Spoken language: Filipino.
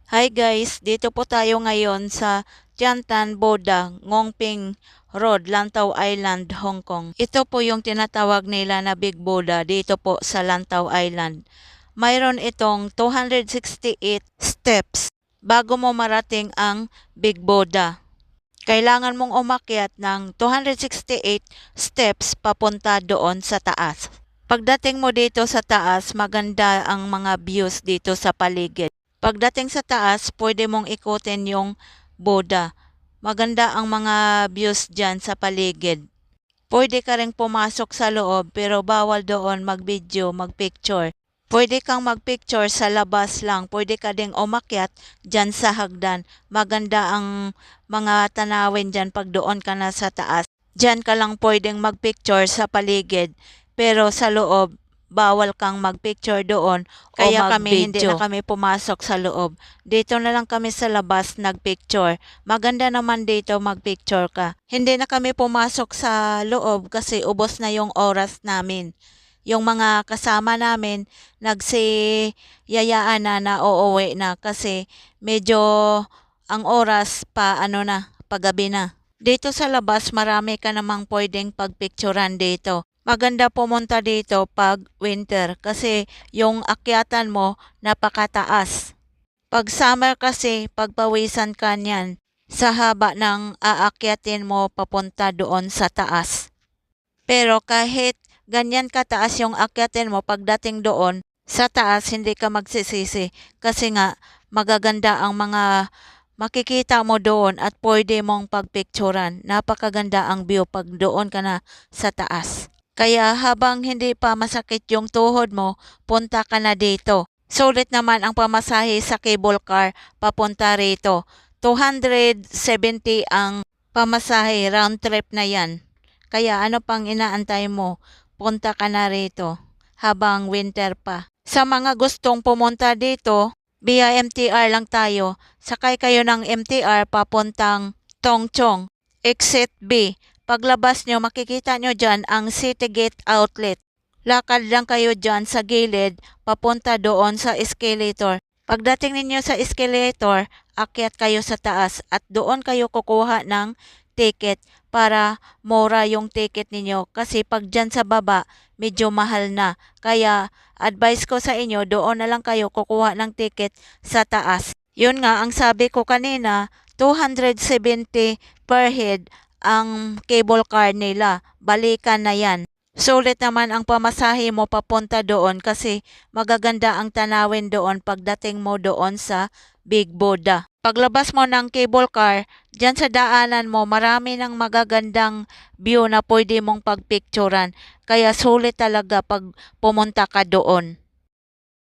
Hi guys, dito po tayo ngayon sa Tiantan Boda, Ngongping Road, Lantau Island, Hong Kong. Ito po yung tinatawag nila na Big Boda dito po sa Lantau Island. Mayroon itong 268 steps bago mo marating ang Big Boda. Kailangan mong umakyat ng 268 steps papunta doon sa taas. Pagdating mo dito sa taas, maganda ang mga views dito sa paligid. Pagdating sa taas, pwede mong ikutin yung Boda. Maganda ang mga views dyan sa paligid. Pwede ka rin pumasok sa loob pero bawal doon mag-video, mag-picture. Pwede kang mag-picture sa labas lang. Pwede ka ding umakyat dyan sa hagdan. Maganda ang mga tanawin dyan pag doon ka na sa taas. Dyan ka lang pwedeng mag-picture sa paligid. Pero sa loob, bawal kang mag-picture doon kaya kami hindi na kami pumasok sa loob. Dito na lang kami sa labas nagpicture. Maganda naman dito magpicture ka. Hindi na kami pumasok sa loob kasi ubos na yung oras namin. Yung mga kasama namin nagsiyayaan na uuwi na kasi medyo ang oras pa paggabi na. Dito sa labas marami ka namang pwedeng pagpicturan dito. Maganda pumunta dito pag winter kasi yung akyatan mo napakataas. Pag summer kasi pagpawisan ka niyan sa haba ng aakyatin mo papunta doon sa taas. Pero kahit ganyan kataas yung akyatin mo pagdating doon sa taas hindi ka magsisisi kasi nga magaganda ang mga makikita mo doon at pwede mong pagpicturan. Napakaganda ang view pag doon ka na sa taas. Kaya habang hindi pa masakit yung tuhod mo, punta ka na dito. Sulit naman ang pamasahe sa cable car papunta rito. 270 ang pamasahe, round trip na yan. Kaya ano pang inaantay mo? Punta ka na rito habang winter pa. Sa mga gustong pumunta dito, via MTR lang tayo. Sakay kayo ng MTR papuntang Tongchong. Exit B. Paglabas nyo, makikita nyo dyan ang City Gate Outlet. Lakad lang kayo dyan sa gilid, papunta doon sa escalator. Pagdating ninyo sa escalator, akyat kayo sa taas at doon kayo kukuha ng ticket para mura yung ticket ninyo. Kasi pag dyan sa baba, medyo mahal na. Kaya advice ko sa inyo, doon na lang kayo kukuha ng ticket sa taas. Yun nga, ang sabi ko kanina, 270 per head ang cable car nila. Balikan na yan. Sulit naman ang pamasahe mo papunta doon kasi magaganda ang tanawin doon pagdating mo doon sa Big Boda. Paglabas mo ng cable car, dyan sa daanan mo marami ng magagandang view na pwede mong pagpicturan. Kaya sulit talaga pag pumunta ka doon.